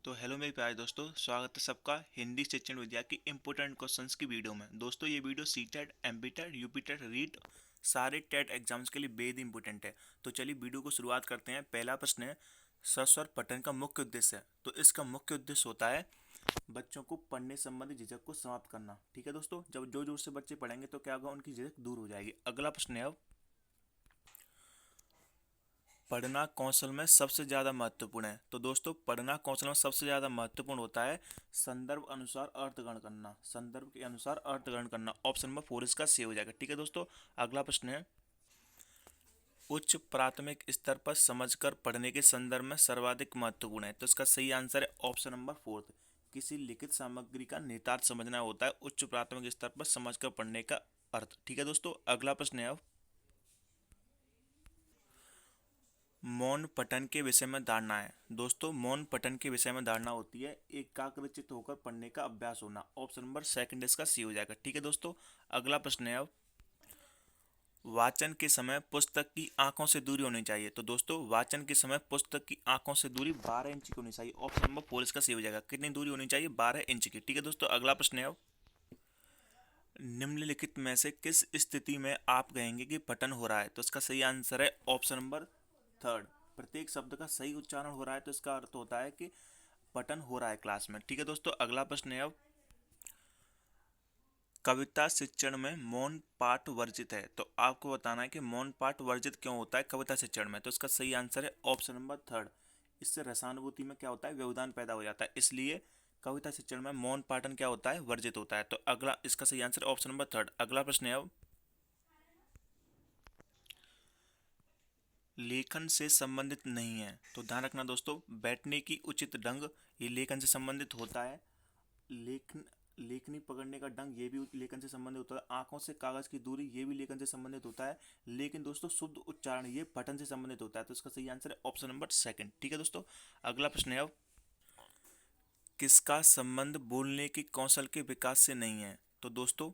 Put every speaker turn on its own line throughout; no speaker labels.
तो हेलो मेरे प्यारे दोस्तों, स्वागत है सबका हिंदी शिक्षण विद्या की इम्पोर्टेंट क्वेश्चंस की वीडियो में। दोस्तों ये video CTET, MPTET, UPTET, REET सारे टेट एग्जाम्स के लिए बेहद इंपॉर्टेंट है। तो चलिए वीडियो को शुरुआत करते हैं। पहला प्रश्न है, सस्वर पठन का मुख्य उद्देश्य है। तो इसका मुख्य उद्देश्य होता है बच्चों को पढ़ने संबंधी झिझक को समाप्त करना। ठीक है दोस्तों, जब जो जोर से बच्चे पढ़ेंगे तो क्या होगा, उनकी झिझक दूर हो जाएगी। अगला प्रश्न है, अब पढ़ना कौशल में सबसे ज़्यादा महत्वपूर्ण है। तो दोस्तों पढ़ना कौशल में सबसे ज़्यादा महत्वपूर्ण होता है संदर्भ अनुसार अर्थग्रहण करना। संदर्भ के अनुसार अर्थग्रहण करना, ऑप्शन नंबर 4 इसका सही हो जाएगा। ठीक है दोस्तों, अगला प्रश्न है, उच्च प्राथमिक स्तर पर समझकर पढ़ने के संदर्भ में सर्वाधिक महत्वपूर्ण है। तो इसका सही आंसर है ऑप्शन नंबर 4। किसी लिखित सामग्री का निहितार्थ समझना होता है उच्च प्राथमिक स्तर पर समझकर पढ़ने का अर्थ। ठीक है दोस्तों, अगला प्रश्न है, अब मौन पठन के विषय में धारणा है। दोस्तों मौन पठन के विषय में धारणा होती है एकाग्रचित होकर पढ़ने का अभ्यास होना। ऑप्शन नंबर सेकंड इसका सी हो जाएगा। ठीक है दोस्तों, अगला प्रश्न है, अब वाचन के समय पुस्तक की आंखों से दूरी होनी चाहिए। तो दोस्तों वाचन के समय पुस्तक की आंखों से दूरी 12 इंच की होनी चाहिए। ऑप्शन नंबर 4 इसका सही हो जाएगा। कितनी दूरी होनी चाहिए, 12 इंच की। ठीक है दोस्तों, अगला प्रश्न है, अब निम्नलिखित में से किस स्थिति में आप कहेंगे कि पठन हो रहा है। तो इसका सही आंसर है ऑप्शन नंबर 3। प्रत्येक शब्द का सही उच्चारण हो रहा है तो इसका अर्थ होता है कि पठन हो रहा है क्लास में। ठीक है दोस्तों, अगला प्रश्न है, अब कविता शिक्षण में मौन पाठ वर्जित है। तो आपको बताना है कि मौन पाठ वर्जित क्यों होता है कविता शिक्षण में। तो इसका सही आंसर है ऑप्शन नंबर 3। इससे रसानुभूति में क्या होता है, व्यवधान पैदा हो जाता है, इसलिए कविता शिक्षण में मौन पाठन क्या होता है, वर्जित होता है। तो अगला इसका सही आंसर ऑप्शन नंबर 3। अगला प्रश्न है, अब लेखन से संबंधित नहीं है। तो ध्यान रखना दोस्तों, बैठने की उचित ढंग ये लेखन से संबंधित होता है। लेखन लेखनी पकड़ने का ढंग ये भी लेखन से संबंधित होता है। आंखों से कागज की दूरी ये भी लेखन से संबंधित होता है। लेकिन दोस्तों शुद्ध उच्चारण ये पठन से संबंधित होता है। तो इसका सही आंसर है ऑप्शन नंबर 2। ठीक है दोस्तों, अगला प्रश्न है, अब किसका संबंध बोलने की कौशल के विकास से नहीं है। तो दोस्तों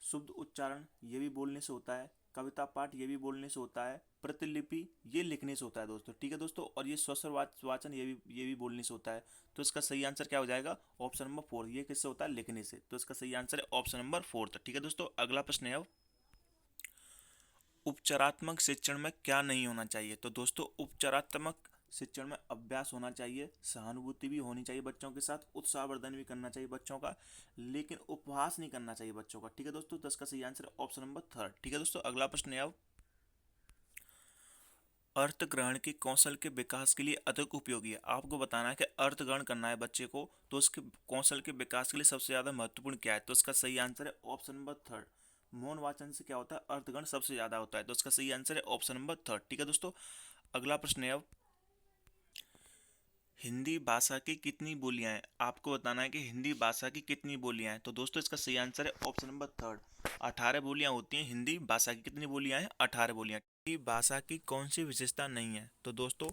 शुद्ध उच्चारण ये भी बोलने से होता है, कविता पाठ ये भी बोलने से होता है, प्रतिलिपि ये लिखने से होता है दोस्तों। ठीक है दोस्तों, और ये स्वस्वर वाचन ये भी बोलने से होता है। तो इसका सही आंसर क्या हो जाएगा, ऑप्शन नंबर 4। ये किससे होता है, लिखने से। तो इसका सही आंसर है ऑप्शन नंबर 4। ठीक है दोस्तों, अगला प्रश्न है, अब उपचारात्मक शिक्षण में क्या नहीं होना चाहिए। तो दोस्तों उपचारात्मक शिक्षण में अभ्यास होना चाहिए, सहानुभूति भी होनी चाहिए बच्चों के साथ, उत्साहवर्धन भी करना चाहिए बच्चों का, लेकिन उपहास नहीं करना चाहिए बच्चों का। ठीक है दोस्तों, तो इसका सही आंसर है ऑप्शन नंबर 3। ठीक है दोस्तों, अगला प्रश्न है, अब अर्थ ग्रहण के कौशल के विकास के लिए अधिक उपयोगी है। आपको बताना है कि अर्थ ग्रहण करना है बच्चे को, तो उसके कौशल के विकास के लिए सबसे ज्यादा महत्वपूर्ण क्या है। तो इसका सही आंसर है ऑप्शन नंबर 3। मौन वाचन से क्या होता है, अर्थग्रहण सबसे ज्यादा होता है। तो इसका सही आंसर है ऑप्शन नंबर 3। ठीक है दोस्तों, अगला प्रश्न है, अब हिंदी भाषा की कितनी बोलियां हैं। आपको बताना है कि हिंदी भाषा की कितनी बोलियां हैं। तो दोस्तों इसका सही आंसर है ऑप्शन नंबर 3। 18 बोलियां होती हैं हिंदी भाषा की। कितनी बोलियां हैं, 18 बोलियां। हिंदी भाषा की कौन सी विशेषता नहीं है। तो दोस्तों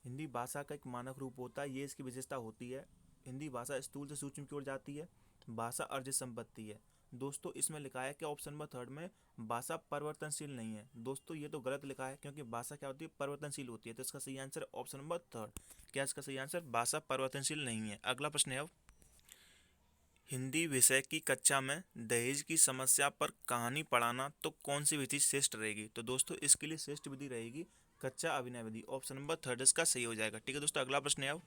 हिंदी भाषा का एक मानक रूप होता है, ये इसकी विशेषता होती है। हिंदी भाषा स्थूल से सूक्ष्म की ओर जाती है, भाषा अर्जित संपत्ति है। दोस्तों इसमें लिखा है कि ऑप्शन नंबर 3 में भाषा परिवर्तनशील नहीं है। दोस्तों ये तो गलत लिखा है, क्योंकि भाषा क्या होती है, परिवर्तनशील होती है। तो इसका सही आंसर है ऑप्शन नंबर 3। क्या इसका सही आंसर भाषा परिवर्तनशील नहीं है। अगला प्रश्न है, अब हिंदी विषय की कक्षा में दहेज की समस्या पर कहानी पढ़ाना तो कौन सी विधि श्रेष्ठ रहेगी। तो दोस्तों इसके लिए श्रेष्ठ विधि रहेगी कच्चा अभिनय विधि। ऑप्शन नंबर 3 इसका सही हो जाएगा। ठीक है दोस्तों, अगला प्रश्न है, अब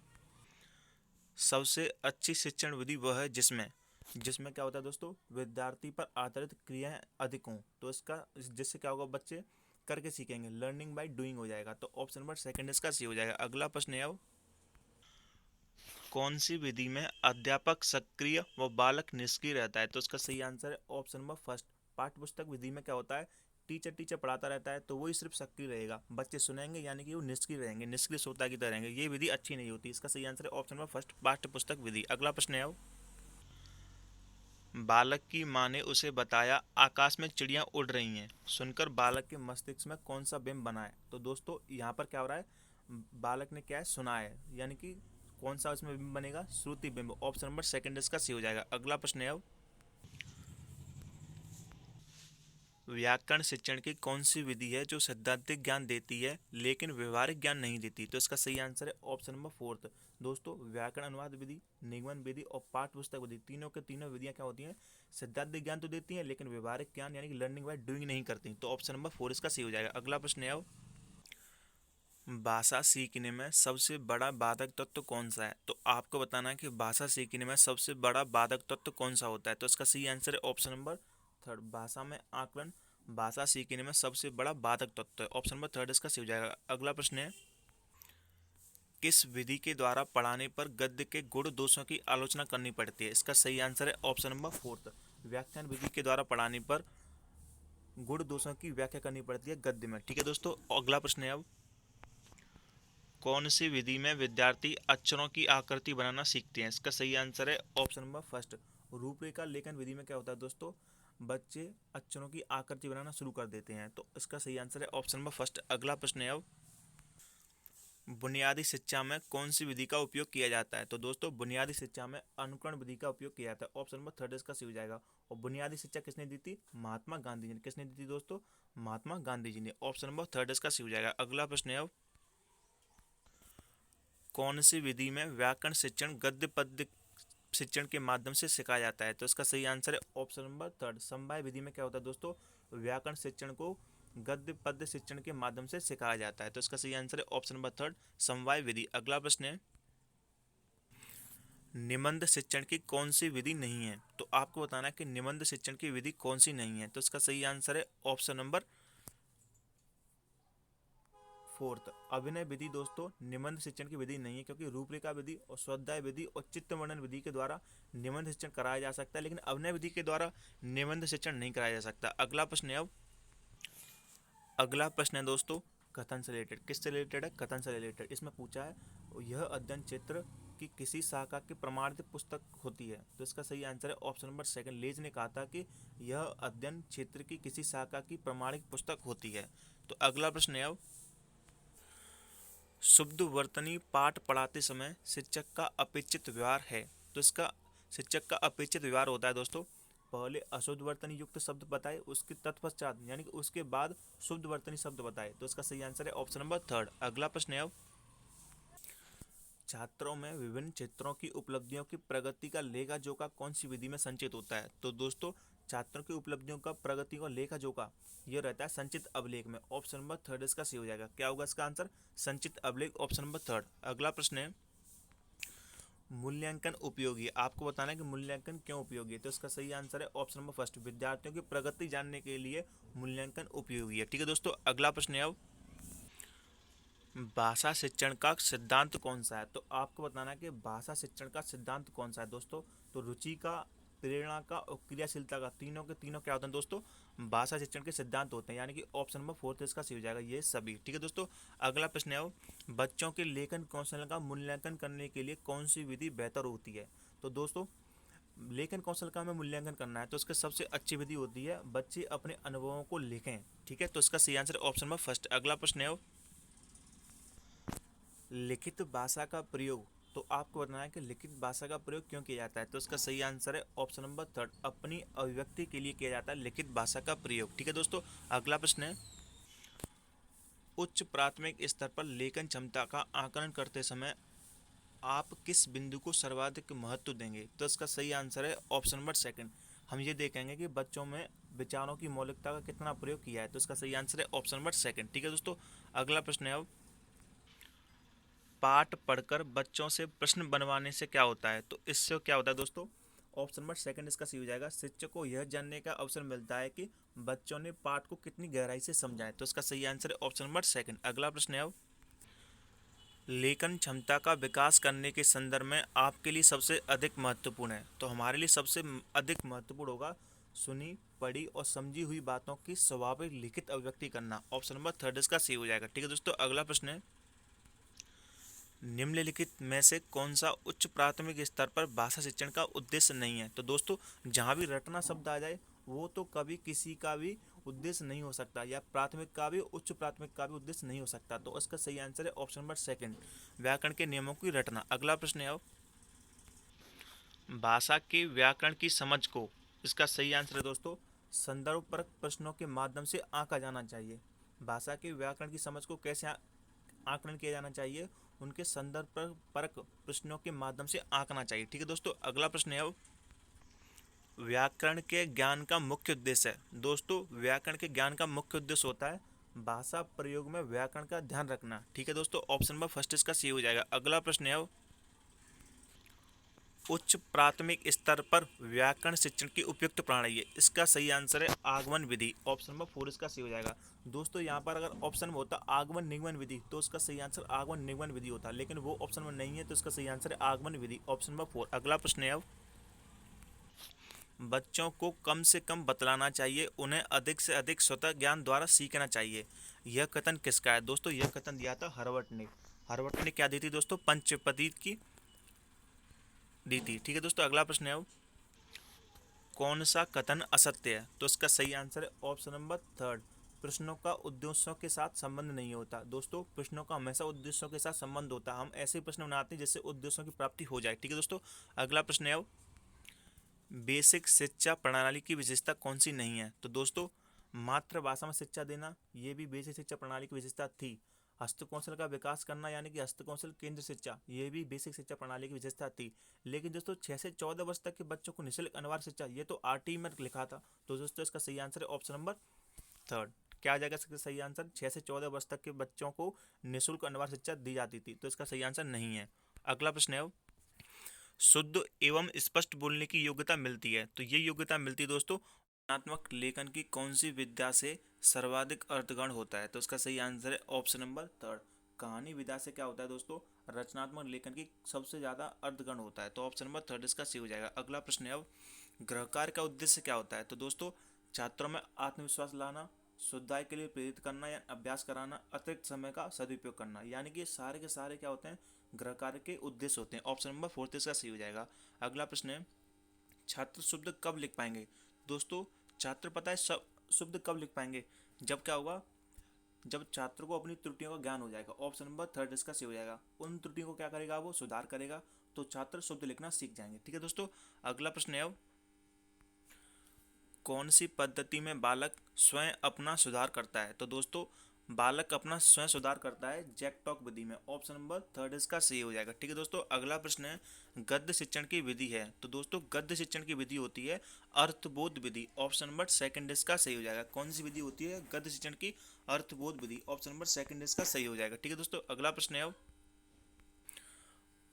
सबसे अच्छी शिक्षण विधि वह है जिसमें जिसमें क्या होता है दोस्तों, विद्यार्थी पर आधारित क्रियाएं अधिक हों। तो इसका जिससे क्या होगा, बच्चे करके सीखेंगे, लर्निंग बाय डूइंग हो जाएगा। तो ऑप्शन नंबर 2 इसका सही हो जाएगा। अगला प्रश्न है, अब कौन सी विधि में अध्यापक सक्रिय व बालक निष्क्रिय रहता है। तो इसका सही आंसर है ऑप्शन नंबर 1। पाठ्य पुस्तक विधि में क्या होता है, टीचर टीचर पढ़ाता रहता है तो वही सिर्फ सक्रिय रहेगा, बच्चे सुनेंगे यानी कि वो निष्क्रिय रहेंगे, निष्क्रिय श्रोता की तरह रहेंगे। ये विधि अच्छी नहीं होती। इसका सही आंसर है ऑप्शन नंबर 1, पाठ्य पुस्तक विधि। अगला प्रश्न है, बालक की माँ ने उसे बताया आकाश में चिड़ियां उड़ रही हैं। सुनकर बालक के मस्तिष्क में कौन सा बिंब बना है। तो दोस्तों यहाँ पर क्या हो रहा है, बालक ने क्या है, सुना है, यानी कि कौन सा उसमें बिंब बनेगा, श्रुति बिंब। ऑप्शन नंबर 2 इसका सही हो जाएगा। अगला प्रश्न है, अब व्याकरण शिक्षण की कौन सी विधि है जो सैद्धांतिक ज्ञान देती है लेकिन व्यवहारिक ज्ञान नहीं देती? तो इसका सही आंसर है ऑप्शन नंबर फोर्थ। दोस्तों, व्याकरण अनुवाद विधि, निगमन विधि और पाठ्य पुस्तक विधि, तीनों के तीनों विधियां क्या होती हैं? सैद्धांतिक ज्ञान तो देती हैं लेकिन व्यवहारिक ज्ञान यानी कि लर्निंग बाय डूइंग नहीं करती। तो ऑप्शन नंबर फोर इसका सही हो जाएगा। अगला प्रश्न है, भाषा सीखने में सबसे बड़ा बाधक तत्व कौन सा है? तो आपको बताना है कि भाषा सीखने में सबसे बड़ा बाधक तत्व कौन सा होता है। तो इसका सही आंसर है ऑप्शन नंबर थर्ड, भाषा में आकलन भाषा सीखने में सबसे बड़ा बाधक तत्व है। ऑप्शन नंबर थर्ड इसका सही हो जाएगा। अगला प्रश्न है, किस विधि के द्वारा पढ़ाने पर गद्य के गुण दोषों की आलोचना करनी पड़ती है? इसका सही आंसर है ऑप्शन नंबर फोर्थ, व्याख्यान विधि के द्वारा पढ़ाने पर गुण दोषों की व्याख्या करनी पड़ती है गद्य में। ठीक है दोस्तों, अगला प्रश्न है, अब कौन सी विधि में विद्यार्थी अक्षरों की आकृति बनाना सीखते हैं? इसका सही आंसर है ऑप्शन नंबर फर्स्ट, रूपरेखा लेखन विधि में क्या होता है दोस्तों? बच्चे अक्षरों की आकृति बनाना शुरू कर देते हैं। तो इसका सही आंसर है ऑप्शन नंबर फर्स्ट। अगला प्रश्न है, अब बुनियादी शिक्षा में कौन सी विधि का उपयोग किया जाता है? तो दोस्तों, बुनियादी शिक्षा में अनुकरण विधि का उपयोग किया जाता है। ऑप्शन नंबर थर्ड इसका सही हो जाएगा। और बुनियादी शिक्षा किसने दी थी? महात्मा गांधी जी ने। किसने दी थी दोस्तों? महात्मा गांधी जी ने। ऑप्शन नंबर थर्ड इसका सही हो जाएगा। अगला प्रश्न है, अब कौन सी विधि में व्याकरण शिक्षण गद्य पद्य शिक्षण के माध्यम से सिखाया जाता है? तो इसका सही आंसर है ऑप्शन नंबर थर्ड, समवाय विधि में क्या होता है दोस्तों? व्याकरण शिक्षण को गद्य पद्य शिक्षण के माध्यम से सिखाया जाता है। तो इसका सही आंसर है ऑप्शन नंबर थर्ड, समवाय विधि। अगला प्रश्न है, निबंध शिक्षण की कौन सी विधि नहीं है? तो आपको बताना है कि निबंध शिक्षण की विधि कौन सी नहीं है। तो इसका सही आंसर है ऑप्शन नंबर फोर्थ, अभिनय विधि। दोस्तों, निबंध शिक्षण की विधि नहीं है क्योंकि रूपरेखा विधि और स्वाध्याय विधि और चित्त वर्णन विधि के द्वारा निबंध शिक्षण कराया जा सकता है, लेकिन अभिनय विधि के द्वारा निबंध शिक्षण नहीं कराया जा सकता। अगला प्रश्न है, अब अगला प्रश्न है दोस्तों कथन से रिलेटेड। किससे रिलेटेड है? कथन से रिलेटेड। इसमें पूछा है, यह अध्ययन क्षेत्र की किसी शाखा की प्रमाणित पुस्तक होती है? तो इसका सही आंसर है ऑप्शन नंबर सेकंड, लेज ने कहा था कि यह अध्ययन क्षेत्र की किसी शाखा की प्रमाणित पुस्तक होती है। तो अगला प्रश्न है, अब शुद्ध वर्तनी पाठ पढ़ाते समय शिक्षक का अपेक्षित व्यवहार है? तो इसका शिक्षक का अपेक्षित व्यवहार होता है दोस्तों, पहले अशुद्ध वर्तनी युक्त शब्द बताए, उसके तत्पश्चात यानी कि उसके बाद शुद्ध वर्तनी शब्द बताए। तो इसका सही आंसर है ऑप्शन नंबर थर्ड। अगला प्रश्न है, अब छात्रों में विभिन्न क्षेत्रों की उपलब्धियों की प्रगति का लेखा जोखा कौन सी विधि में संचित होता है? तो दोस्तों, छात्रों की उपलब्धियों का प्रगति का लेखा जोखा यह रहता है संचित अभिलेख में। ऑप्शन नंबर थर्ड इसका सही हो जाएगा। क्या होगा इसका आंसर? संचित अभिलेख, ऑप्शन नंबर थर्ड। अगला प्रश्न है, मूल्यांकन उपयोगी है। आपको बताना है कि मूल्यांकन क्यों उपयोगी है। तो इसका सही आंसर है ऑप्शन नंबर फर्स्ट, विद्यार्थियों की प्रगति जानने के लिए मूल्यांकन उपयोगी है। ठीक है दोस्तों, अगला प्रश्न है, अब भाषा शिक्षण का सिद्धांत कौन सा है? तो आपको बताना है कि भाषा शिक्षण का सिद्धांत कौन सा है दोस्तों? तो रुचि का, प्रेरणा का और क्रियाशीलता का, तीनों के तीनों क्या होते हैं दोस्तों? भाषा शिक्षण के सिद्धांत होते हैं, यानी कि ऑप्शन नंबर फोर्थ इसका सही हो जाएगा, ये सभी। ठीक है दोस्तों, अगला प्रश्न है, बच्चों के लेखन कौशल का मूल्यांकन करने के लिए कौन सी विधि बेहतर होती है? तो दोस्तों, लेखन कौशल का हमें मूल्यांकन करना है तो इसके सबसे अच्छी विधि होती है बच्चे अपने अनुभवों को लिखें। ठीक है, तो इसका सही आंसर ऑप्शन नंबर फर्स्ट। अगला प्रश्न है, लिखित भाषा का प्रयोग। तो आपको बताना है कि लिखित भाषा का प्रयोग क्यों किया जाता है? तो इसका सही आंसर है ऑप्शन नंबर थर्ड, अपनी अभिव्यक्ति के लिए किया जाता है लिखित भाषा का प्रयोग। ठीक है दोस्तों, अगला प्रश्न है, उच्च प्राथमिक स्तर पर लेखन क्षमता का आकलन करते समय आप किस बिंदु को सर्वाधिक महत्व देंगे? तो इसका सही आंसर है ऑप्शन नंबर सेकंड, हम ये देखेंगे कि बच्चों में विचारों की मौलिकता का कितना प्रयोग किया है। तो इसका सही आंसर है ऑप्शन नंबर सेकंड। ठीक है दोस्तों, अगला प्रश्न है, अब पाठ पढ़कर बच्चों से प्रश्न बनवाने से क्या होता है? तो इससे क्या होता है दोस्तों? ऑप्शन नंबर सेकंड इसका सही हो जाएगा, शिक्षक को यह जानने का अवसर मिलता है कि बच्चों ने पाठ को कितनी गहराई से समझा है। तो इसका सही आंसर है ऑप्शन नंबर सेकंड। अगला प्रश्न है, अब लेखन क्षमता का विकास करने के संदर्भ में आपके लिए सबसे अधिक महत्वपूर्ण है? तो हमारे लिए सबसे अधिक महत्वपूर्ण होगा सुनी, पढ़ी और समझी हुई बातों की स्वाभाविक लिखित अभिव्यक्ति करना। ऑप्शन नंबर थर्ड इसका सही हो जाएगा। ठीक है दोस्तों, अगला प्रश्न है, निम्नलिखित में से कौन सा उच्च प्राथमिक स्तर पर भाषा शिक्षण का उद्देश्य नहीं है? तो दोस्तों, जहाँ भी रटना शब्द आ जाए वो तो कभी किसी का भी उद्देश्य नहीं हो सकता, या प्राथमिक का भी उच्च प्राथमिक का भी उद्देश्य नहीं हो सकता। तो इसका सही आंसर है ऑप्शन नंबर सेकंड, व्याकरण के नियमों की रटना। अगला प्रश्न है, अब भाषा के व्याकरण की समझ को, इसका सही आंसर है दोस्तों संदर्भपरक प्रश्नों के माध्यम से आंका जाना चाहिए। भाषा के व्याकरण की समझ को कैसे आकलन किया जाना चाहिए, उनके संदर्भ परक प्रश्नों के माध्यम से आंकना चाहिए। ठीक है दोस्तों, अगला प्रश्न है व्याकरण के ज्ञान का मुख्य उद्देश्य है। दोस्तों व्याकरण के ज्ञान का मुख्य उद्देश्य होता है भाषा प्रयोग में व्याकरण का ध्यान रखना। ठीक है दोस्तों, ऑप्शन नंबर फर्स्ट इसका सही हो जाएगा। अगला प्रश्न है उच्च प्राथमिक स्तर पर व्याकरण शिक्षण की उपयुक्त प्रणाली है। इसका सही आंसर है आगमन विधि। ऑप्शन नंबर 4 इसका सही हो जाएगा। दोस्तों यहाँ पर अगर ऑप्शन में होता आगमन निगमन विधि तो इसका सही आंसर आगमन निगमन विधि होता, लेकिन वो ऑप्शन में नहीं है तो इसका सही आंसर है आगमन विधि। Option number 4। अगला प्रश्न है बच्चों को कम से कम बतलाना चाहिए, उन्हें अधिक से अधिक स्वतः ज्ञान द्वारा सीखना चाहिए। यह कथन किसका है? दोस्तों यह कथन दिया था हर्बर्ट ने। हर्बर्ट ने क्या दी थी दोस्तों? पंचपदी की दी थी। ठीक है दोस्तों, अगला प्रश्न है कौन सा कथन असत्य है? तो इसका सही आंसर है ऑप्शन नंबर 3, प्रश्नों का उद्देश्यों के साथ संबंध नहीं होता। दोस्तों प्रश्नों का हमेशा उद्देश्यों के साथ संबंध होता है, हम ऐसे प्रश्न बनाते हैं जिससे उद्देश्यों की प्राप्ति हो जाए। ठीक है दोस्तों, अगला प्रश्न है बेसिक शिक्षा प्रणाली की विशेषता कौन सी नहीं है? तो दोस्तों मातृभाषा में शिक्षा देना ये भी बेसिक शिक्षा प्रणाली की विशेषता थी। हस्तकौशल का विकास करना यानी कि हस्तकौशल केंद्र शिक्षा ये भी बेसिक शिक्षा प्रणाली की विशेषता थी। लेकिन दोस्तों 6 से 14 वर्ष तक के बच्चों को निःशुल्क अनिवार्य शिक्षा ये तो आरटी में लिखा था। तो दोस्तों इसका सही आंसर है ऑप्शन नंबर 3। क्या आ जाएगा इसका सही आंसर? 6 से 14 वर्ष तक के बच्चों को निःशुल्क अनिवार्य शिक्षा दी जाती थी, तो इसका सही आंसर नहीं है। अगला प्रश्न है शुद्ध एवं स्पष्ट बोलने की योग्यता मिलती है। तो ये योग्यता मिलती है दोस्तों रचनात्मक लेखन की कौन सी विद्या से सर्वाधिक अर्थगण होता है? तो इसका सही आंसर है ऑप्शन नंबर 3, कहानी विधा से क्या होता है दोस्तों? रचनात्मक लेखन की सबसे ज्यादा अर्थगण होता है। तो ऑप्शन नंबर 3 इसका सही हो जाएगा। अगला प्रश्न है अब गृह कार्य का उद्देश्य क्या होता है? तो दोस्तों छात्रों में आत्मविश्वास लाना, शुद्धाई के लिए प्रेरित करना या अभ्यास कराना, अतिरिक्त समय का सदुपयोग करना, यानी कि सारे के सारे क्या होते हैं? गृह कार्य के उद्देश्य होते हैं। ऑप्शन नंबर 4 इसका सही हो जाएगा। अगला प्रश्न है छात्र शुद्ध कब लिख पाएंगे? दोस्तों छात्र पता है सब शुद्ध कब लिख पाएंगे? जब क्या होगा? जब छात्र को अपनी त्रुटियों का ज्ञान हो जाएगा। ऑप्शन नंबर 3 इसका सही हो जाएगा। उन त्रुटियों को क्या करेगा? वो सुधार करेगा, तो छात्र शुद्ध लिखना सीख जाएंगे। ठीक है दोस्तों, अगला प्रश्न है कौन सी पद्धति में बालक स्वयं अपना सुधार करता है? तो दोस्तों बालक अपना स्वयं सुधार करता है जैक टॉक विधि में। ऑप्शन नंबर 3 इसका सही हो जाएगा। ठीक है दोस्तों, अगला प्रश्न है गद्य शिक्षण की विधि है। तो दोस्तों गद्य शिक्षण की विधि होती है अर्थबोध विधि। ऑप्शन नंबर 2 इसका सही हो जाएगा। कौन सी विधि होती है गद्य शिक्षण की? अर्थबोध विधि। ऑप्शन नंबर 2 इसका सही हो जाएगा। ठीक है दोस्तों, अगला प्रश्न है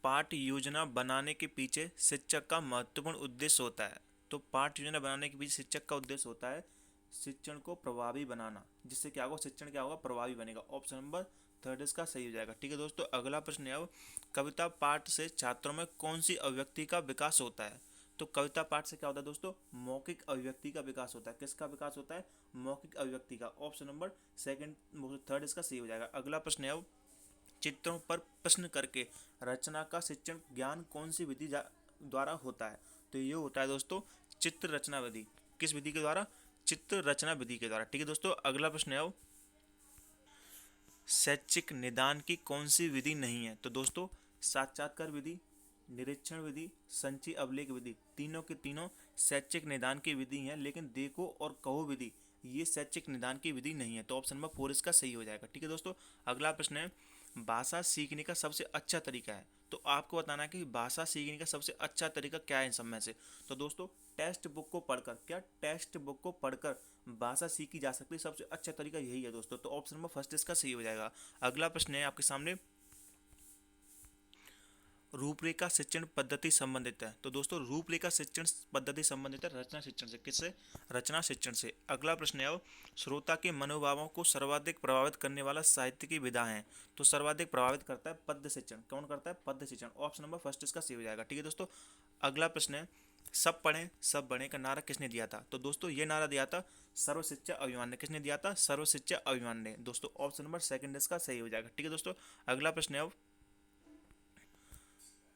पाठ योजना बनाने के पीछे शिक्षक का महत्वपूर्ण उद्देश्य होता है। तो पाठ योजना बनाने के पीछे शिक्षक का उद्देश्य होता है शिक्षण को प्रभावी बनाना, जिससे क्या होगा? शिक्षण क्या होगा? प्रभावी बनेगा। ऑप्शन नंबर 3 इसका सही हो जाएगा। ठीक है दोस्तों, अगला प्रश्न है कविता पाठ से छात्रों में कौन सी अभिव्यक्ति का विकास होता है? तो कविता पाठ से क्या होता है दोस्तों? मौखिक अभिव्यक्ति का विकास होता है। किसका विकास होता है? मौखिक अभिव्यक्ति का। ऑप्शन नंबर 3 इसका सही हो जाएगा। अगला प्रश्न है चित्रों पर प्रश्न करके रचना का शिक्षण ज्ञान कौन सी विधि द्वारा होता है? तो ये होता है दोस्तों चित्र रचना विधि। किस विधि के द्वारा? चित्र रचना विधि के द्वारा। ठीक है दोस्तों, अगला प्रश्न है शैक्षिक निदान की कौन सी विधि नहीं है? तो दोस्तों साक्षात्कार विधि, निरीक्षण विधि, संचय अभिलेख विधि, तीनों के तीनों शैक्षिक निदान की विधि है, लेकिन देखो और कहो विधि ये शैक्षिक निदान की विधि नहीं है। तो ऑप्शन नंबर 4 इसका सही हो जाएगा। ठीक है दोस्तों, अगला प्रश्न है भाषा सीखने का सबसे अच्छा तरीका है। तो आपको बताना है कि भाषा सीखने का सबसे अच्छा तरीका क्या है इन सब में से। तो दोस्तों टेक्स्ट बुक को पढ़कर, क्या टेक्स्ट बुक को पढ़कर भाषा सीखी जा सकती है, सबसे अच्छा तरीका यही है दोस्तों। तो ऑप्शन नंबर 1 इसका सही हो जाएगा। अगला प्रश्न है आपके सामने रूपरेखा शिक्षण पद्धति संबंधित है। तो दोस्तों रूपरेखा शिक्षण पद्धति संबंधित है रचना शिक्षण से। किससे? रचना शिक्षण से। अगला प्रश्न है श्रोता के मनोभावों को सर्वाधिक प्रभावित करने वाला साहित्य की विधा है। तो सर्वाधिक प्रभावित करता है पद्य शिक्षण। कौन करता है? पद्य शिक्षण। ऑप्शन नंबर 1 इसका सही हो जाएगा। ठीक है दोस्तों, अगला प्रश्न है सब पढ़ें सब बढ़ें का नारा किसने दिया था? तो दोस्तों ये नारा दिया था सर्व शिक्षा अभियान ने। किसने दिया था? सर्व शिक्षा अभियान ने। दोस्तों ऑप्शन नंबर 2 इसका सही हो जाएगा। ठीक है दोस्तों, अगला प्रश्न है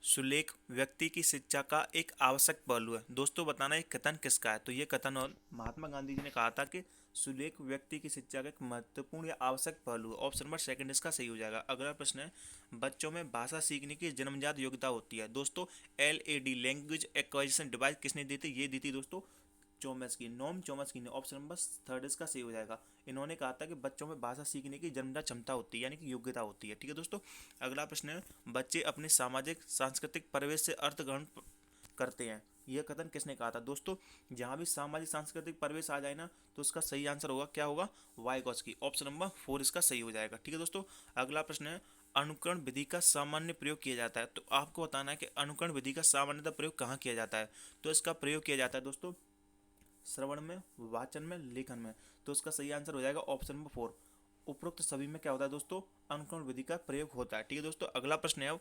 सुलेख व्यक्ति की शिक्षा का एक आवश्यक पहलू है। दोस्तों बताना ये कथन किसका है? तो ये कथन महात्मा गांधी जी ने कहा था कि सुलेख व्यक्ति की शिक्षा का एक महत्वपूर्ण या आवश्यक पहलू है। ऑप्शन नंबर 2 इसका सही हो जाएगा। अगला प्रश्न है बच्चों में भाषा सीखने की जन्मजात योग्यता होती है। दोस्तों LAD लैंग्वेज एक्वाजिशन डिवाइस किसने दी थी? ये दी थी दोस्तों चोम्स्की, नोम चोम्स्की ने। ऑप्शन नंबर थर्ड इसका सही हो जाएगा। इन्होंने कहा था कि बच्चों में भाषा सीखने की जन्मजात क्षमता होती है, यानी कि योग्यता होती है। ठीक है दोस्तों, अगला प्रश्न है, बच्चे अपने सामाजिक सांस्कृतिक परिवेश से अर्थ ग्रहण करते हैं, यह कथन किसने कहा था? दोस्तों, जहां भी सामाजिक सांस्कृतिक परिवेश आ जाए ना, तो उसका सही आंसर होगा क्या होगा? वाइगॉत्स्की। ऑप्शन नंबर 4 इसका सही हो जाएगा। ठीक है दोस्तों, अगला प्रश्न है, अनुकरण विधि का सामान्य प्रयोग किया जाता है। तो आपको बताना है कि अनुकरण विधि का सामान्यतः प्रयोग कहाँ किया जाता है। तो इसका प्रयोग किया जाता है दोस्तों श्रवण में, वाचन में, लेखन में। तो इसका सही आंसर हो जाएगा ऑप्शन नंबर 4। उपरोक्त सभी में क्या होता है दोस्तों? अनुकरण विधि का प्रयोग होता है। ठीक है दोस्तों, अगला प्रश्न है,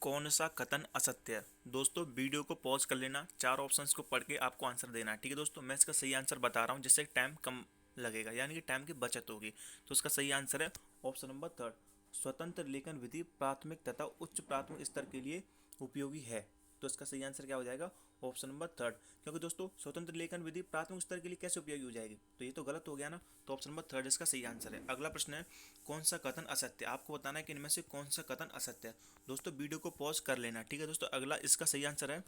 कौन सा कथन असत्य है? दोस्तों वीडियो को पॉज कर लेना, 4 ऑप्शंस को पढ़ के आपको आंसर देना है। ठीक है दोस्तों, मैं इसका सही आंसर बता रहा हूँ जिससे टाइम कम लगेगा, यानी कि टाइम की बचत होगी। तो उसका सही आंसर है ऑप्शन नंबर 3, स्वतंत्र लेखन विधि प्राथमिक तथा उच्च प्राथमिक स्तर के लिए उपयोगी है। तो इसका सही आंसर क्या हो जाएगा? Option number 3। क्योंकि दोस्तों स्वतंत्र लेखन विधि प्राथमिक स्तर के लिए कैसे उपयोगी हो जाएगी? तो ये तो गलत हो गया ना। तो ऑप्शन नंबर 3 इसका सही आंसर है। अगला प्रश्न है, कौन सा कथन असत्य? आपको बताना है कि इनमें से कौन सा कथन असत्य है। दोस्तों वीडियो को पॉज कर लेना। ठीक है दोस्तों, अगला इसका सही आंसर है,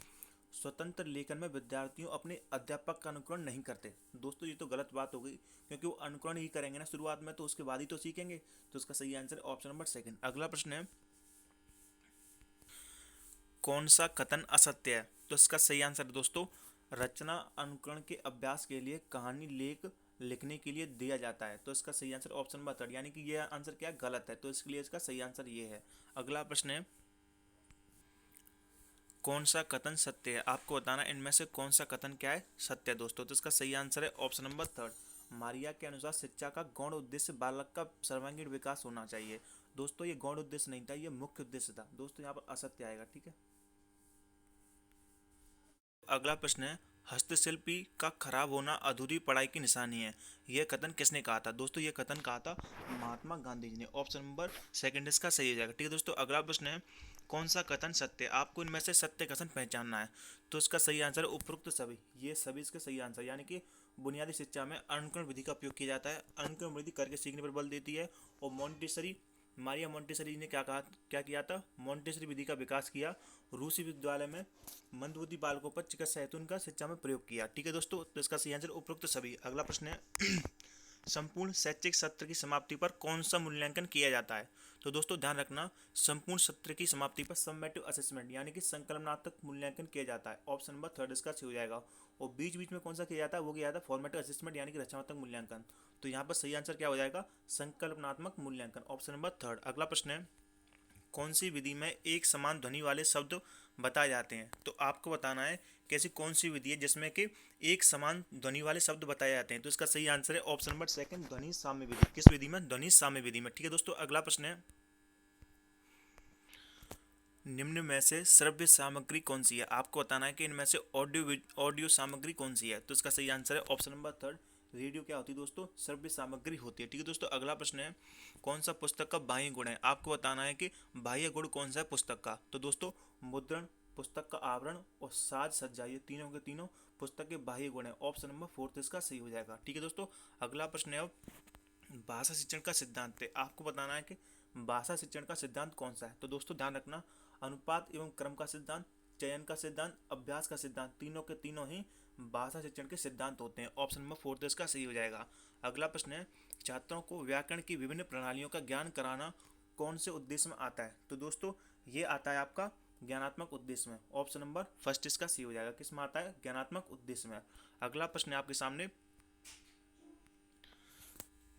स्वतंत्र लेखन में विद्यार्थियों अपने अध्यापक का अनुकरण नहीं करते। दोस्तों ये तो गलत बात हो गई, क्योंकि वो अनुकरण ही करेंगे ना शुरुआत में, तो उसके बाद ही तो सीखेंगे। तो इसका सही आंसर है ऑप्शन नंबर 2। अगला प्रश्न है, कौन सा कथन असत्य है? तो इसका सही आंसर है दोस्तों, रचना अनुकरण के अभ्यास के लिए कहानी लेख लिखने के लिए दिया जाता है। तो इसका सही आंसर ऑप्शन नंबर 3, यानी कि यह आंसर क्या है? गलत है। तो इसके लिए इसका सही आंसर ये है। अगला प्रश्न है, कौन सा कथन सत्य है? आपको बताना इनमें से कौन सा कथन क्या है? सत्य है दोस्तों। तो इसका सही आंसर है ऑप्शन नंबर 3, मारिया के अनुसार शिक्षा का गौण उद्देश्य बालक का सर्वांगीण विकास होना चाहिए। दोस्तों ये गौण उद्देश्य नहीं था, ये मुख्य उद्देश्य था। दोस्तों यहाँ पर असत्य आएगा। ठीक है, अगला प्रश्न है, हस्तशिल्पी का खराब होना अधूरी पढ़ाई की निशानी है, यह कथन किसने कहा था? दोस्तों ये कथन कहा था महात्मा गांधी जी ने। ऑप्शन नंबर 2 इसका सही हो जाएगा। ठीक है दोस्तों, अगला प्रश्न है, कौन सा कथन सत्य है? आपको इनमें से सत्य कथन पहचानना है। तो इसका सही आंसर है उपरोक्त सभी। ये सभी इसके सही आंसर, यानी कि बुनियादी शिक्षा में अनुकरण विधि का उपयोग किया जाता है। अनुकरण विधि करके सीखने पर बल देती है। और मॉन्टेसरी, मारिया मॉन्टेसरी ने क्या किया था? मॉन्टेसरी विधि का विकास किया। रूसी विद्यालय में मंदबुद्धि बालकों पर चिकित्सा हेतु उनका शिक्षा में प्रयोग किया। ठीक है दोस्तों, तो इसका सही आंसर उपरोक्त सभी। अगला प्रश्न है, संपूर्ण शैक्षिक सत्र की समाप्ति पर कौन सा मूल्यांकन किया जाता है? तो दोस्तों ध्यान रखना, संपूर्ण सत्र की समाप्ति पर समेटिव असेसमेंट यानी कि संकलनात्मक मूल्यांकन किया जाता है। ऑप्शन नंबर 3 इसका सही हो जाएगा। और बीच बीच में कौन सा किया जाता है? वो किया जाता है फॉर्मेटिव असेसमेंट यानी कि रचनात्मक मूल्यांकन। तो यहाँ पर सही आंसर क्या हो जाएगा? संकल्पनात्मक मूल्यांकन, ऑप्शन नंबर 3। अगला प्रश्न है, कौन सी विधि में एक समान ध्वनि वाले शब्द बताए जाते हैं? तो आपको बताना है कि ऐसी कौन सी विधि है जिसमें कि एक समान ध्वनि वाले शब्द बताए जाते हैं। तो इसका सही आंसर है ऑप्शन नंबर 2, ध्वनि साम्य विधि। किस विधि में? ध्वनि साम्य विधि में। ठीक है दोस्तों, अगला प्रश्न है, निम्न में से श्रव्य सामग्री कौन सी है? आपको बताना है कि इनमें से ऑडियो सामग्री कौन सी है। तो इसका सही आंसर है ऑप्शन नंबर 3, रेडियो क्या होती है दोस्तों? श्रव्य सामग्री होती है। ठीक है दोस्तों, अगला प्रश्न है, कौन सा पुस्तक का बाह्य गुण है? आपको बताना है कि बाह्य गुण कौन सा है पुस्तक का। तो दोस्तों मुद्रण, पुस्तक का आवरण और साज सज्जा, ये तीनों के तीनों पुस्तक के बाह्य गुण है। ऑप्शन नंबर 4 इसका सही हो जाएगा। ठीक है दोस्तों, अगला प्रश्न है, भाषा शिक्षण का सिद्धांत है। आपको बताना है कि भाषा शिक्षण का सिद्धांत कौन सा है। तो दोस्तों ध्यान रखना, अनुपात एवं क्रम का सिद्धांत, चयन का सिद्धांत, अभ्यास का सिद्धांत, तीनों के तीनों ही भाषा शिक्षण के सिद्धांत होते हैं। ऑप्शन नंबर 4 इसका सही हो जाएगा। अगला प्रश्न है, छात्रों को व्याकरण की विभिन्न प्रणालियों का ज्ञान कराना कौन से उद्देश्य में आता है? तो दोस्तों ये आता है आपका ज्ञानात्मक उद्देश्य में। ऑप्शन नंबर 1 इसका सही हो जाएगा। किस में आता है? ज्ञानात्मक उद्देश्य में। अगला प्रश्न है आपके सामने,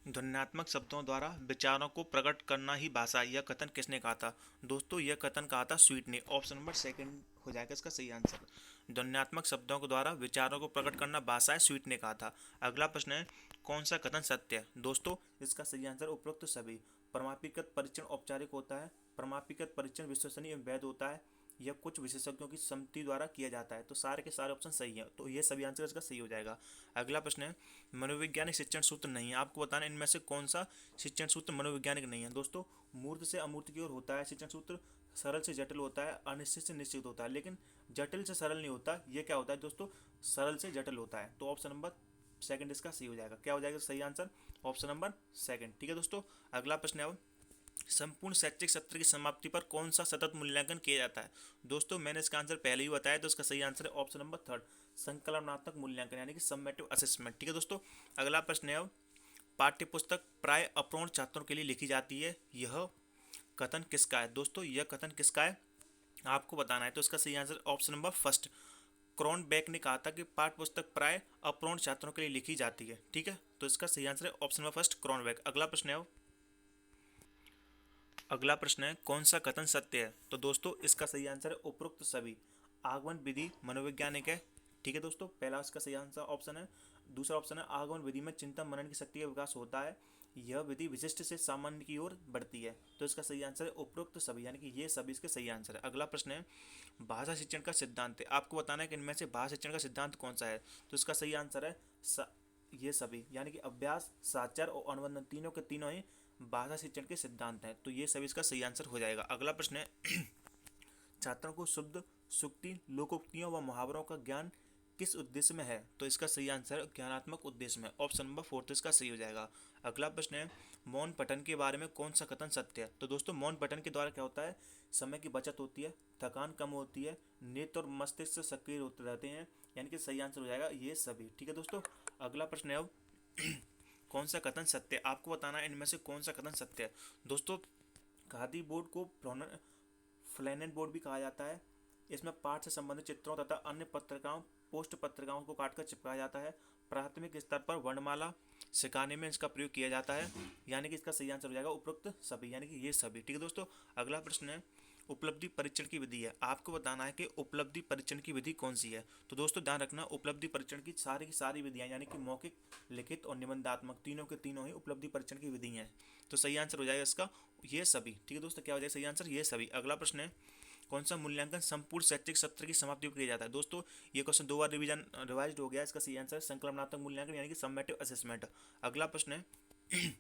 ध्वन्यात्मक शब्दों द्वारा विचारों को प्रकट करना ही भाषा, यह कथन किसने कहा था? दोस्तों यह कथन कहा था स्वीट ने। ऑप्शन नंबर 2 हो जाएगा इसका सही आंसर। ध्वन्यात्मक शब्दों के द्वारा विचारों को प्रकट करना भाषा है, स्वीट ने कहा था। अगला प्रश्न है, कौन सा कथन सत्य है? दोस्तों इसका सही आंसर उपरोक्त सभी। प्रमाणीकृत परीक्षण औपचारिक होता है, प्रमाणीकृत परीक्षण विश्वसनीय एवं वैध होता है, यह कुछ विशेषज्ञों की सम्मति द्वारा किया जाता है। तो सारे के सारे ऑप्शन सही है, तो ये सभी आंसर इसका सही हो जाएगा। अगला प्रश्न है, मनोवैज्ञानिक शिक्षण सूत्र नहीं है। आपको बताना है इनमें से कौन सा शिक्षण सूत्र मनोवैज्ञानिक नहीं है। दोस्तों मूर्त से अमूर्त की ओर होता है शिक्षण सूत्र, सरल से जटिल होता है, अनिश्चित से निश्चित होता है, लेकिन जटिल से सरल नहीं होता। ये क्या होता है दोस्तों? सरल से जटिल होता है। तो ऑप्शन नंबर 2 इसका सही हो जाएगा। क्या हो जाएगा सही आंसर? Option number 2। ठीक है दोस्तों, अगला प्रश्न है, संपूर्ण शैक्षिक सत्र की समाप्ति पर कौन सा सतत मूल्यांकन किया जाता है? दोस्तों मैंने इसका आंसर पहले ही बताया, तो इसका सही आंसर है ऑप्शन नंबर थर्ड, संकलनात्मक मूल्यांकन यानी कि समेटिव असेसमेंट। ठीक है दोस्तों, अगला प्रश्न है अब, पाठ्य पुस्तक प्राय अपूर्ण छात्रों के लिए लिखी जाती है, यह कथन किसका है? दोस्तों यह कथन किसका है आपको बताना है, तो इसका सही आंसर ऑप्शन नंबर फर्स्ट, क्रॉनबेक ने कहा था कि पाठ्य पुस्तक प्राय अपूर्ण छात्रों के लिए लिखी जाती है। ठीक है, तो इसका सही आंसर है ऑप्शन नंबर फर्स्ट, क्रॉनबेक। अगला प्रश्न है, अगला प्रश्न है कौन सा कथन सत्य है? तो दोस्तों इसका सही आंसर है उपरोक्त सभी। आगमन विधि मनोवैज्ञानिक है। ठीक है दोस्तों, पहला इसका सही आंसर ऑप्शन है। दूसरा ऑप्शन है आगमन विधि में चिंतन मनन की शक्ति का विकास होता है, यह विधि विशिष्ट से सामान्य की ओर बढ़ती है। तो इसका सही आंसर है उपरोक्त सभी, यानी कि ये सभी इसके सही आंसर है। अगला प्रश्न है भाषा शिक्षण का सिद्धांत है, आपको बताना है कि इनमें से भाषा शिक्षण का सिद्धांत कौन सा है? तो इसका सही आंसर है ये सभी, यानी कि अभ्यास, साक्षर और अनुबंधन तीनों के तीनों ही भाषा शिक्षण के सिद्धांत हैं। तो ये सभी इसका सही आंसर हो जाएगा। अगला प्रश्न है छात्रों को शुद्ध सुक्ति लोकोक्तियों व मुहावरों का ज्ञान किस उद्देश्य में है? तो इसका सही आंसर ज्ञानात्मक उद्देश्य में, ऑप्शन नंबर फोर्थ इसका सही हो जाएगा। अगला प्रश्न है मौन पठन के बारे में कौन सा कथन सत्य है? तो दोस्तों मौन पठन के द्वारा क्या होता है, समय की बचत होती है, थकान कम होती है, नेत्र और मस्तिष्क सक्रिय होते रहते हैं, यानी कि सही आंसर हो जाएगा ये सभी। ठीक है दोस्तों, अगला प्रश्न है अब कौन सा कथन सत्य है? आपको बताना है इनमें से कौन सा कथन सत्य है। दोस्तों खादी बोर्ड को फ्लैनेट बोर्ड भी कहा जाता है। इसमें पाठ से संबंधित चित्रों तथा अन्य पत्रिकाओं पोस्ट पत्रिकाओं को काटकर चिपकाया जाता है। प्राथमिक स्तर पर वर्णमाला सिखाने में इसका प्रयोग किया जाता है, यानी कि इसका सही आंसर हो जाएगा उपरोक्त सभी, यानी कि ये सभी। ठीक है दोस्तों, अगला प्रश्न है उपलब्धि परीक्षण की विधि है, आपको बताना है कि उपलब्धि परीक्षण की विधि कौन सी है। तो दोस्तों ध्यान रखना, उपलब्धि परीक्षण की सारी विधियां, यानी कि मौखिक, लिखित और निबंधात्मक तीनों के तीनों ही उपलब्धि परीक्षण की विधि हैं। तो सही आंसर हो जाएगा इसका ये सभी। ठीक है दोस्तों, क्या हो जाएगा सही आंसर ये सभी। अगला प्रश्न है कौन सा मूल्यांकन संपूर्ण शैक्षिक सत्र की समाप्ति पर किया जाता है? दोस्तों ये क्वेश्चन 2 बार रिवाइज हो गया, इसका सही आंसर संकलनात्मक मूल्यांकन यानी कि समेटिव असेसमेंट। अगला प्रश्न है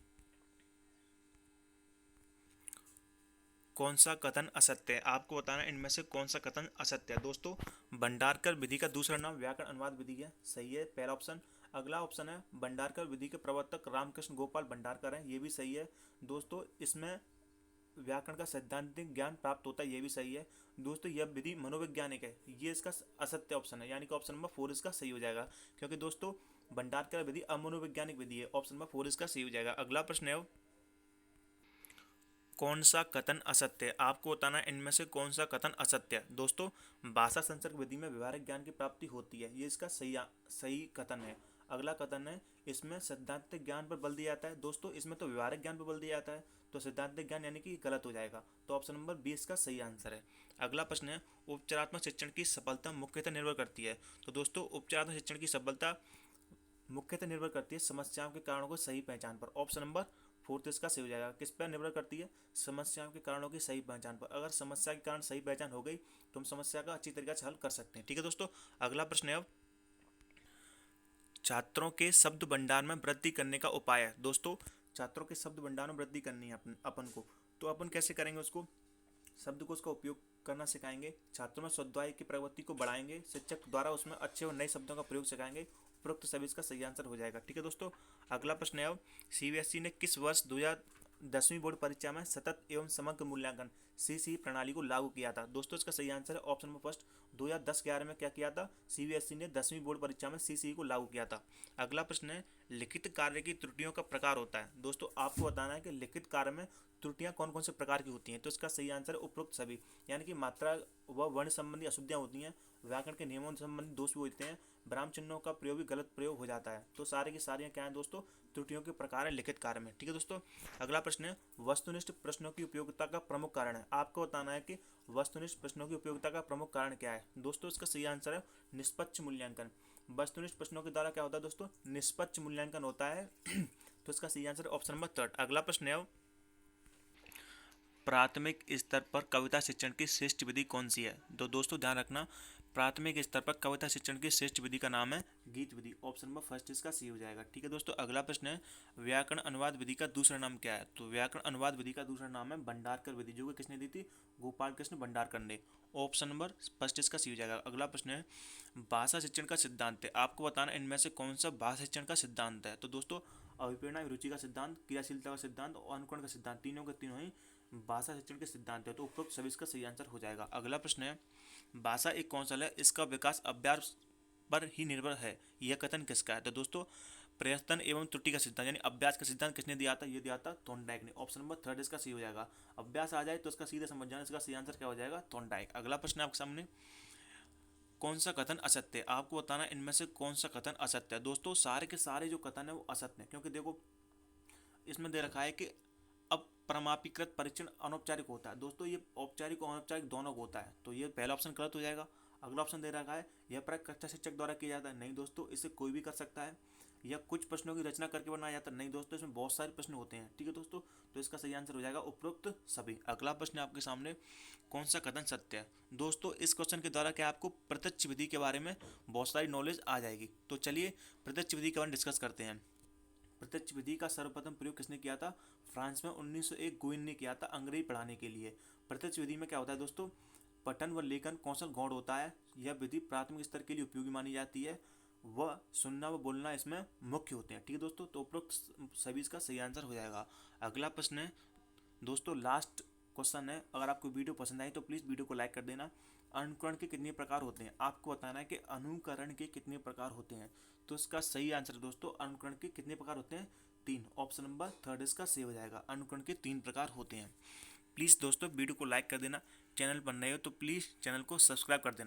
कौन सा कथन असत्य है? आपको बताना है इनमें से कौन सा कथन असत्य है। दोस्तों भंडारकर विधि का दूसरा नाम व्याकरण अनुवाद विधि है, सही है पहला ऑप्शन। अगला ऑप्शन है भंडारकर विधि के प्रवर्तक रामकृष्ण गोपाल भंडारकर हैं, ये भी सही है। दोस्तों इसमें व्याकरण का सैद्धांतिक ज्ञान प्राप्त होता है, ये भी सही है। दोस्तों यह विधि मनोवैज्ञानिक है, ये इसका असत्य ऑप्शन है, यानी कि ऑप्शन नंबर 4 इसका सही हो जाएगा, क्योंकि दोस्तों भंडारकर विधि अमनोवैज्ञानिक विधि है, ऑप्शन नंबर 4 इसका सही हो जाएगा। अगला प्रश्न है कौन सा कथन असत्य है? आपको बताना है इनमें से कौन सा कथन असत्य है। दोस्तों भाषा संसर्ग विधि में व्यवहारिक ज्ञान की प्राप्ति होती है, ये इसका सही कथन है। अगला कथन है इसमें सैद्धांतिक ज्ञान पर बल दिया जाता है। दोस्तों इसमें तो व्यवहारिक ज्ञान पर बल दिया जाता है, तो सैद्धांतिक ज्ञान यानी कि गलत हो जाएगा, तो ऑप्शन नंबर 20 का सही आंसर है। अगला प्रश्न है उपचारात्मक शिक्षण की सफलता मुख्यतः निर्भर करती है। तो दोस्तों उपचारात्मक शिक्षण की सफलता मुख्यतः निर्भर करती है समस्याओं के कारणों को सही पहचान पर, ऑप्शन नंबर 4 इसका सही हो जाएगा। किस पर निर्भर करती है? समस्याओं के कारणों की सही पहचान पर। अगर समस्या के कारण सही पहचान हो गई तो हम समस्या का अच्छी तरीके से हल कर सकते हैं। ठीक है दोस्तों, अगला प्रश्न है अब छात्रों के शब्द भंडार में वृद्धि करने का उपाय है। दोस्तों छात्रों के शब्द भंडार में वृद्धि करनी है अपन को, तो अपन कैसे करेंगे उसको, शब्दकोश का उपयोग करना सिखाएंगे, छात्रों में शब्दावली की प्रवृत्ति को बढ़ाएंगे, शिक्षक द्वारा उसमें अच्छे और नए शब्दों का प्रयोग सिखाएंगे, उपरोक्त सभी इसका सही आंसर हो जाएगा। ठीक है दोस्तों, अगला प्रश्न है अब सीबीएसई ने किस वर्ष 2010वीं बोर्ड परीक्षा में सतत एवं समग्र मूल्यांकन सीसी प्रणाली को लागू किया था? दोस्तों इसका सही आंसर है ऑप्शन नंबर फर्स्ट, 2010-11 में क्या किया था, सीबीएसई ने 10वीं बोर्ड परीक्षा में सीसी को लागू किया था। अगला प्रश्न है लिखित कार्य की त्रुटियों का प्रकार होता है। दोस्तों आपको बताना है कि लिखित कार्य में त्रुटियां कौन कौन से प्रकार की होती हैं, तो इसका सही आंसर है उपरोक्त सभी, यानी कि मात्रा व वर्ण संबंधी अशुद्धियां होती हैं, व्याकरण के नियमों संबंधी दोष भी होते हैं, ब्राह्म चिन्हों का प्रयोग भी गलत प्रयोग हो जाता है। तो सारे की सारियां क्या हैं दोस्तों, त्रुटियों के प्रकार है लिखित कार्य में। ठीक है दोस्तों, अगला प्रश्न है वस्तुनिष्ठ प्रश्नों की उपयोगिता का प्रमुख कारण है। आपको बताना है कि वस्तुनिष्ठ प्रश्नों की उपयोगिता का प्रमुख कारण क्या है। दोस्तों इसका सही आंसर है निष्पक्ष मूल्यांकन। वस्तुनिष्ठ प्रश्नों के द्वारा क्या होता है दोस्तों, निष्पक्ष मूल्यांकन होता है तो इसका सही आंसर ऑप्शन नंबर 3। अगला प्रश्न है प्राथमिक स्तर पर कविता शिक्षण की श्रेष्ठ विधि कौन सी है? तो दोस्तों ध्यान रखना, प्राथमिक स्तर पर कविता शिक्षण की श्रेष्ठ विधि का नाम है गीत विधि, ऑप्शन नंबर फर्स्ट इसका सी हो जाएगा। ठीक है दोस्तों, अगला प्रश्न है व्याकरण अनुवाद विधि का दूसरा नाम क्या है? तो व्याकरण अनुवाद विधि का दूसरा नाम है भंडारकर विधि, जो कि किसने दी थी, गोपाल कृष्ण भंडारकर ने, ऑप्शन नंबर फर्स्ट इसका सी हो जाएगा। अगला प्रश्न है भाषा शिक्षण का सिद्धांत है, आपको बताना इनमें से कौन सा भाषा शिक्षण का सिद्धांत है। तो दोस्तों अभिप्रेरणा, रुचि का सिद्धांत, क्रियाशीलता का सिद्धांत और अनुकरण का सिद्धांत, तीनों के तीनों ही भाषा शिक्षण के सिद्धांत है। तो उपरोक्त सभी इसका सही आंसर हो जाएगा। अगला प्रश्न है, भाषा एक कौशल है, इसका विकास अभ्यास पर ही निर्भर है, यह कथन किसका है? तो दोस्तों प्रयत्न एवं त्रुटि का सिद्धांत यानी अभ्यास का सिद्धांत किसने दिया था? ये दिया था थॉर्नडाइक ने। ऑप्शन नंबर थर्ड इसका सही हो जाएगा। अभ्यास आ जाए तो इसका सीधे समझ जाना, इसका सही आंसर क्या हो जाएगा? थॉर्नडाइक। अगला प्रश्न है आपके सामने, कौन सा कथन असत्य है? आपको बताना इनमें से कौन सा कथन असत्य है। दोस्तों सारे के सारे जो कथन है वो असत्य है, क्योंकि देखो इसमें दे रखा है कि अब परमापीकृत परीक्षण अनौपचारिक होता है। दोस्तों ये औपचारिक और अनौपचारिक दोनों को होता है, तो ये पहला ऑप्शन गलत हो जाएगा। अगला ऑप्शन दे रखा है यह प्रयोग कक्षा शिक्षक द्वारा किया जाता है। नहीं दोस्तों, इसे कोई भी कर सकता है। या कुछ प्रश्नों की रचना करके बनाया जाता है। नहीं दोस्तों, इसमें बहुत सारे प्रश्न होते हैं। ठीक है दोस्तों, तो इसका सही आंसर हो जाएगा उपरोक्त सभी। अगला प्रश्न आपके सामने, कौन सा कथन सत्य है? दोस्तों इस क्वेश्चन के द्वारा क्या आपको प्रत्यक्ष विधि के बारे में बहुत सारी नॉलेज आ जाएगी। तो चलिए प्रत्यक्ष विधि के बारे में डिस्कस करते हैं। प्रत्यक्ष विधि का सर्वप्रथम प्रयोग किसने किया था? फ्रांस में 1901 गोइन ने किया था अंग्रेजी पढ़ाने के लिए। प्रत्यक्ष विधि में क्या होता है दोस्तों? पठन व लेखन कौशल गौण होता है। यह विधि प्राथमिक स्तर के लिए उपयोगी मानी जाती है। वह सुनना व बोलना इसमें मुख्य होते हैं। ठीक है दोस्तों, तो उपरोक्त सभी इसका सही आंसर हो जाएगा। अगला प्रश्न है दोस्तों, लास्ट क्वेश्चन है। अगर आपको वीडियो पसंद आई तो प्लीज़ वीडियो को लाइक कर देना। अनुकरण के कितने प्रकार होते हैं? आपको बताना है कि अनुकरण के कितने प्रकार होते हैं। तो इसका सही आंसर दोस्तों, अनुकरण के कितने प्रकार होते हैं? 3। ऑप्शन नंबर थर्ड इसका सही हो जाएगा। अनुकरण के 3 प्रकार होते हैं। प्लीज़ दोस्तों वीडियो को लाइक कर देना। चैनल पर नए हो तो प्लीज़ चैनल को सब्सक्राइब कर देना।